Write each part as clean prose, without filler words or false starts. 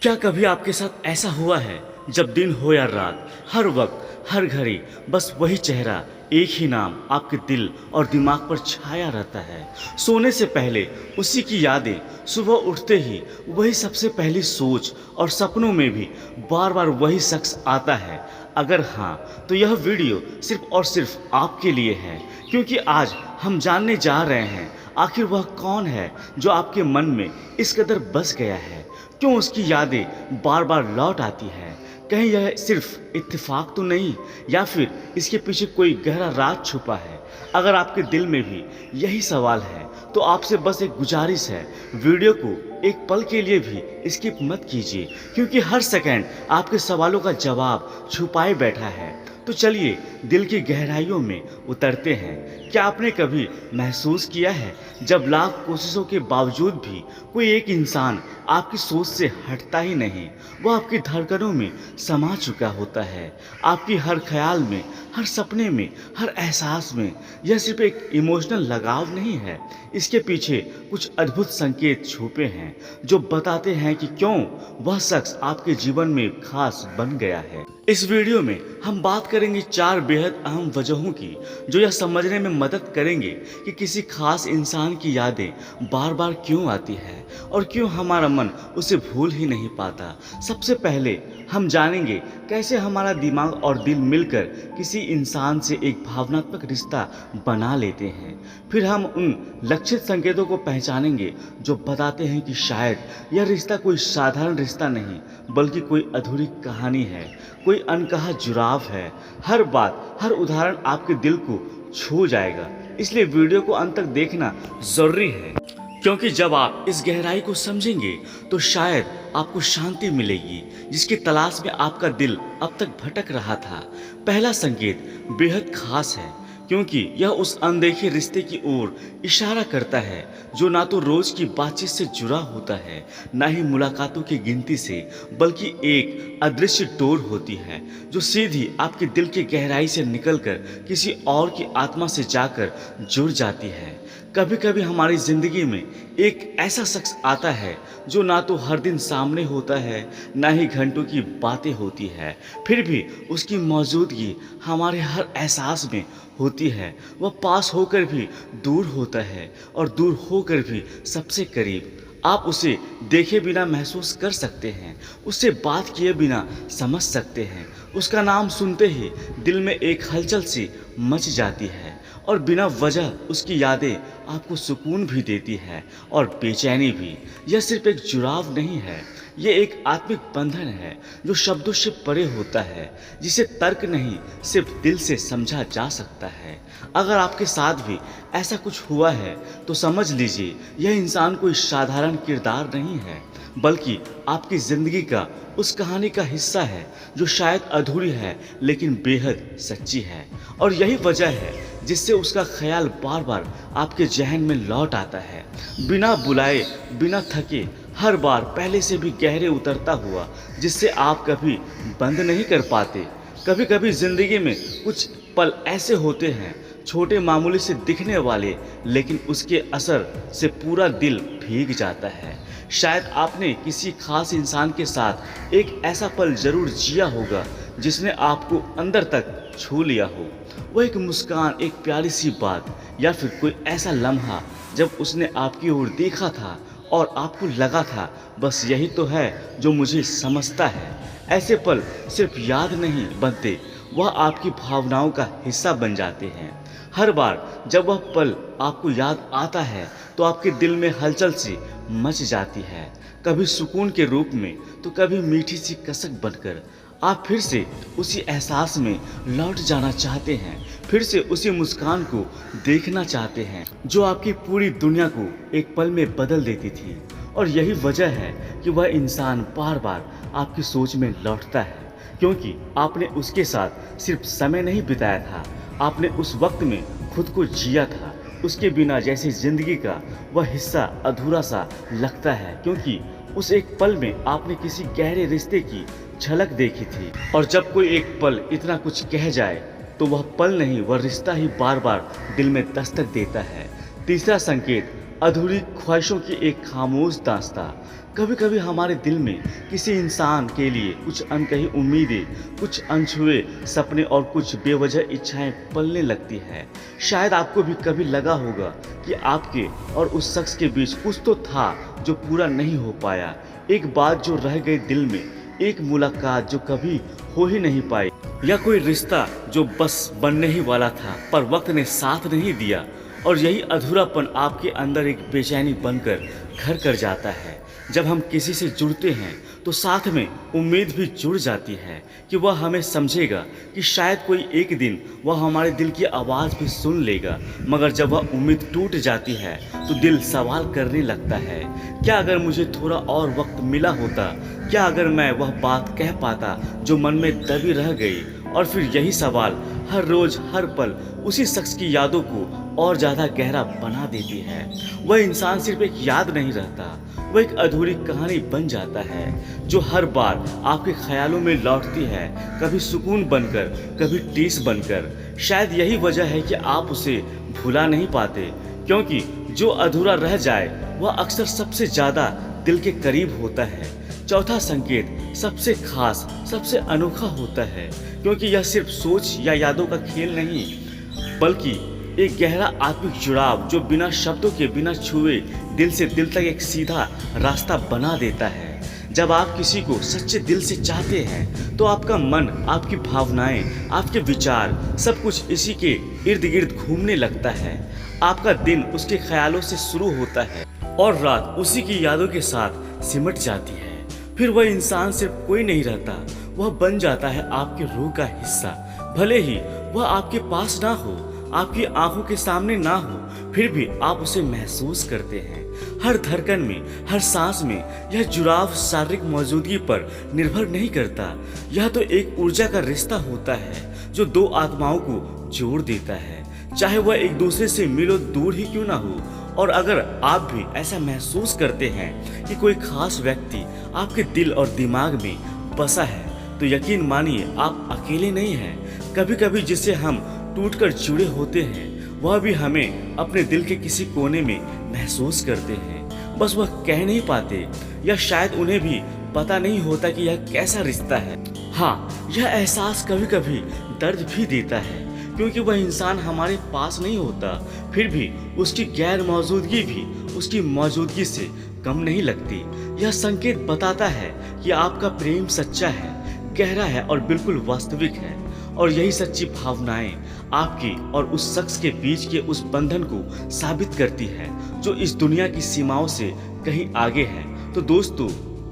क्या कभी आपके साथ ऐसा हुआ है, जब दिन हो या रात, हर वक्त हर घड़ी बस वही चेहरा, एक ही नाम आपके दिल और दिमाग पर छाया रहता है। सोने से पहले उसी की यादें, सुबह उठते ही वही सबसे पहली सोच और सपनों में भी बार बार वही शख्स आता है। अगर हाँ, तो यह वीडियो सिर्फ और सिर्फ आपके लिए है, क्योंकि आज हम जानने जा रहे हैं आखिर वह कौन है जो आपके मन में इस कदर बस गया है। क्यों उसकी यादें बार बार लौट आती हैं? कहीं यह सिर्फ इत्तेफाक तो नहीं, या फिर इसके पीछे कोई गहरा राज छुपा है? अगर आपके दिल में भी यही सवाल है, तो आपसे बस एक गुजारिश है, वीडियो को एक पल के लिए भी स्किप मत कीजिए, क्योंकि हर सेकंड आपके सवालों का जवाब छुपाए बैठा है। तो चलिए दिल की गहराइयों में उतरते हैं। क्या आपने कभी महसूस किया है, जब लाख कोशिशों के बावजूद भी कोई एक इंसान आपकी सोच से हटता ही नहीं? वह आपकी धड़कनों में समा चुका होता है, आपकी हर ख्याल में, हर सपने में, हर एहसास में। यह सिर्फ एक इमोशनल लगाव नहीं है, इसके पीछे कुछ अद्भुत संकेत छुपे हैं जो बताते हैं कि क्यों वह शख्स आपके जीवन में खास बन गया है। इस वीडियो में हम बात करेंगे 4 बेहद अहम वजहों की, जो यह समझने में मदद करेंगे कि किसी खास इंसान की यादें बार बार क्यों आती है और क्यों हमारा मन उसे भूल ही नहीं पाता। सबसे पहले हम जानेंगे कैसे हमारा दिमाग और दिल मिलकर किसी इंसान से एक भावनात्मक रिश्ता बना लेते हैं। फिर हम उन लक्षित संकेतों को पहचानेंगे जो बताते हैं कि शायद यह रिश्ता कोई साधारण रिश्ता नहीं, बल्कि कोई अधूरी कहानी है, कोई अनकहा जुड़ाव है। हर बात, हर उदाहरण आपके दिल को छू जाएगा, इसलिए वीडियो को अंत तक देखना जरूरी है, क्योंकि जब आप इस गहराई को समझेंगे तो शायद आपको शांति मिलेगी, जिसकी तलाश में आपका दिल अब तक भटक रहा था। पहला संकेत बेहद खास है, क्योंकि यह उस अनदेखे रिश्ते की ओर इशारा करता है जो ना तो रोज की बातचीत से जुड़ा होता है, ना ही मुलाकातों की गिनती से, बल्कि एक अदृश्य डोर होती है जो सीधी आपके दिल की गहराई से निकलकर किसी और की आत्मा से जाकर जुड़ जाती है। कभी कभी हमारी जिंदगी में एक ऐसा शख्स आता है जो ना तो हर दिन सामने होता है, ना ही घंटों की बातें होती है, फिर भी उसकी मौजूदगी हमारे हर एहसास में होती है। वह पास होकर भी दूर होता है और दूर होकर भी सबसे करीब। आप उसे देखे बिना महसूस कर सकते हैं, उससे बात किए बिना समझ सकते हैं। उसका नाम सुनते ही दिल में एक हलचल सी मच जाती है, और बिना वजह उसकी यादें आपको सुकून भी देती है और बेचैनी भी। यह सिर्फ एक जुड़ाव नहीं है, ये एक आत्मिक बंधन है जो शब्दों से परे होता है, जिसे तर्क नहीं, सिर्फ दिल से समझा जा सकता है। अगर आपके साथ भी ऐसा कुछ हुआ है, तो समझ लीजिए यह इंसान कोई साधारण किरदार नहीं है, बल्कि आपकी ज़िंदगी का उस कहानी का हिस्सा है जो शायद अधूरी है लेकिन बेहद सच्ची है। और यही वजह है जिससे उसका ख्याल बार बार आपके जहन में लौट आता है, बिना बुलाए, बिना थके, हर बार पहले से भी गहरे उतरता हुआ, जिससे आप कभी बंद नहीं कर पाते। कभी कभी ज़िंदगी में कुछ पल ऐसे होते हैं, छोटे मामूली से दिखने वाले, लेकिन उसके असर से पूरा दिल भीग जाता है। शायद आपने किसी खास इंसान के साथ एक ऐसा पल जरूर जिया होगा जिसने आपको अंदर तक छू लिया हो। वो एक मुस्कान, एक प्यारी सी बात, या फिर कोई ऐसा लम्हा जब उसने आपकी ओर देखा था और आपको लगा था बस यही तो है जो मुझे समझता है। ऐसे पल सिर्फ याद नहीं बनते, वह आपकी भावनाओं का हिस्सा बन जाते हैं। हर बार जब वह पल आपको याद आता है तो आपके दिल में हलचल सी मच जाती है, कभी सुकून के रूप में, तो कभी मीठी सी कसक बनकर। आप फिर से उसी एहसास में लौट जाना चाहते हैं, फिर से उसी मुस्कान को देखना चाहते हैं जो आपकी पूरी दुनिया को एक पल में बदल देती थी। और यही वजह है कि वह इंसान बार बार आपकी सोच में लौटता है, क्योंकि आपने उसके साथ सिर्फ समय नहीं बिताया था, आपने उस वक्त में खुद को जिया था। उसके बिना जैसे जिंदगी का वह हिस्सा अधूरा सा लगता है, क्योंकि उस एक पल में आपने किसी गहरे रिश्ते की झलक देखी थी। और जब कोई एक पल इतना कुछ कह जाए, तो वह पल नहीं, वह रिश्ता ही बार बार दिल में दस्तक देता है। तीसरा संकेत, अधूरी ख्वाहिशों की एक खामोश दास्तां। कभी कभी हमारे दिल में किसी इंसान के लिए कुछ अनकही उम्मीदें, कुछ अनछुए सपने और कुछ बेवजह इच्छाएं पलने लगती है। शायद आपको भी कभी लगा होगा कि आपके और उस शख्स के बीच कुछ तो था जो पूरा नहीं हो पाया, एक बात जो रह गई दिल में, एक मुलाकात जो कभी हो ही नहीं पाई, या कोई रिश्ता जो बस बनने ही वाला था पर वक्त ने साथ नहीं दिया। और यही अधूरापन आपके अंदर एक बेचैनी बनकर घर कर जाता है। जब हम किसी से जुड़ते हैं तो साथ में उम्मीद भी जुड़ जाती है कि वह हमें समझेगा, कि शायद कोई एक दिन वह हमारे दिल की आवाज़ भी सुन लेगा। मगर जब वह उम्मीद टूट जाती है तो दिल सवाल करने लगता है, क्या अगर मुझे थोड़ा और वक्त मिला होता, क्या अगर मैं वह बात कह पाता जो मन में दबी रह गई। और फिर यही सवाल हर रोज़ हर पल उसी शख्स की यादों को और ज़्यादा गहरा बना देती है। वह इंसान सिर्फ एक याद नहीं रहता, वह एक अधूरी कहानी बन जाता है जो हर बार आपके ख्यालों में लौटती है, कभी सुकून बनकर, कभी टीस बनकर। शायद यही वजह है कि आप उसे भुला नहीं पाते, क्योंकि जो अधूरा रह जाए वह अक्सर सबसे ज़्यादा दिल के करीब होता है। चौथा संकेत सबसे खास, सबसे अनोखा होता है, क्योंकि यह सिर्फ सोच या यादों का खेल नहीं, बल्कि एक गहरा आत्मिक जुड़ाव जो बिना शब्दों के, बिना छुए दिल से दिल तक एक सीधा रास्ता बना देता है। जब आप किसी को सच्चे दिल से चाहते हैं तो आपका मन, आपकी भावनाएं, आपके विचार, सब कुछ इसी के इर्द गिर्द घूमने लगता है। आपका दिन उसके ख्यालों से शुरू होता है और रात उसी की यादों के साथ सिमट जाती है। फिर वह इंसान सिर्फ कोई नहीं रहता, वह बन जाता है आपके रूह का हिस्सा। भले ही वह आपके पास ना हो, आपकी आंखों के सामने ना हो, फिर भी आप उसे महसूस करते हैं। हर धड़कन में, हर सांस में यह जुड़ाव शारीरिक मौजूदगी पर निर्भर नहीं करता। यह तो एक ऊर्जा का रिश्ता होता है जो दो आत्माओं को जोड़ देता है, चाहे वह एक दूसरे से मिलो दूर ही क्यों ना हो। और अगर आप भी ऐसा महसूस करते हैं कि कोई खास व्यक्ति आपके दिल और दिमाग में बसा है, तो यकीन मानिए आप अकेले नहीं हैं। कभी कभी जिसे हम टूटकर जुड़े होते हैं वह भी हमें अपने दिल के किसी कोने में महसूस करते हैं, बस वह कह नहीं पाते, या शायद उन्हें भी पता नहीं होता कि यह कैसा रिश्ता है। हाँ, यह एहसास कभी कभी दर्द भी देता है, क्योंकि वह इंसान हमारे पास नहीं होता, फिर भी उसकी गैर मौजूदगी भी उसकी मौजूदगी से कम नहीं लगती। यह संकेत बताता है कि आपका प्रेम सच्चा है, गहरा है और बिल्कुल वास्तविक है। और यही सच्ची भावनाएं आपकी और उस शख्स के बीच के उस बंधन को साबित करती है जो इस दुनिया की सीमाओं से कहीं आगे है। तो दोस्तों,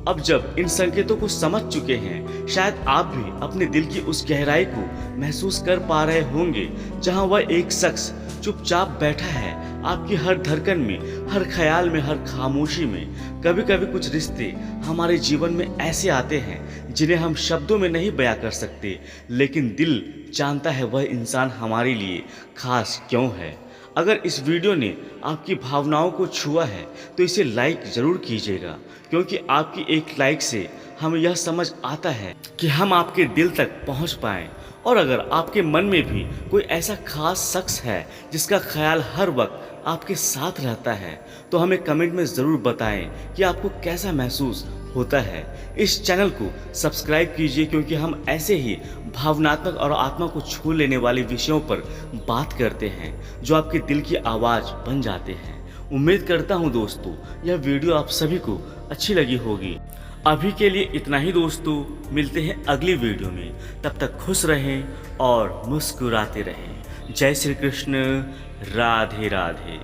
अब जब इन संकेतों को समझ चुके हैं, शायद आप भी अपने दिल की उस गहराई को महसूस कर पा रहे होंगे, जहां वह एक शख्स चुपचाप बैठा है आपकी हर धड़कन में, हर ख्याल में, हर खामोशी में। कभी कभी कुछ रिश्ते हमारे जीवन में ऐसे आते हैं जिन्हें हम शब्दों में नहीं बयां कर सकते, लेकिन दिल जानता है वह इंसान हमारे लिए खास क्यों है। अगर इस वीडियो ने आपकी भावनाओं को छुआ है तो इसे लाइक ज़रूर कीजिएगा, क्योंकि आपकी एक लाइक से हमें यह समझ आता है कि हम आपके दिल तक पहुंच पाएं। और अगर आपके मन में भी कोई ऐसा खास शख्स है जिसका ख्याल हर वक्त आपके साथ रहता है, तो हमें कमेंट में ज़रूर बताएं कि आपको कैसा महसूस होता है। इस चैनल को सब्सक्राइब कीजिए, क्योंकि हम ऐसे ही भावनात्मक और आत्मा को छू लेने वाले विषयों पर बात करते हैं जो आपके दिल की आवाज़ बन जाते हैं। उम्मीद करता हूँ दोस्तों यह वीडियो आप सभी को अच्छी लगी होगी। अभी के लिए इतना ही दोस्तों, मिलते हैं अगली वीडियो में। तब तक खुश रहें और मुस्कुराते रहें। जय श्री कृष्ण, राधे राधे।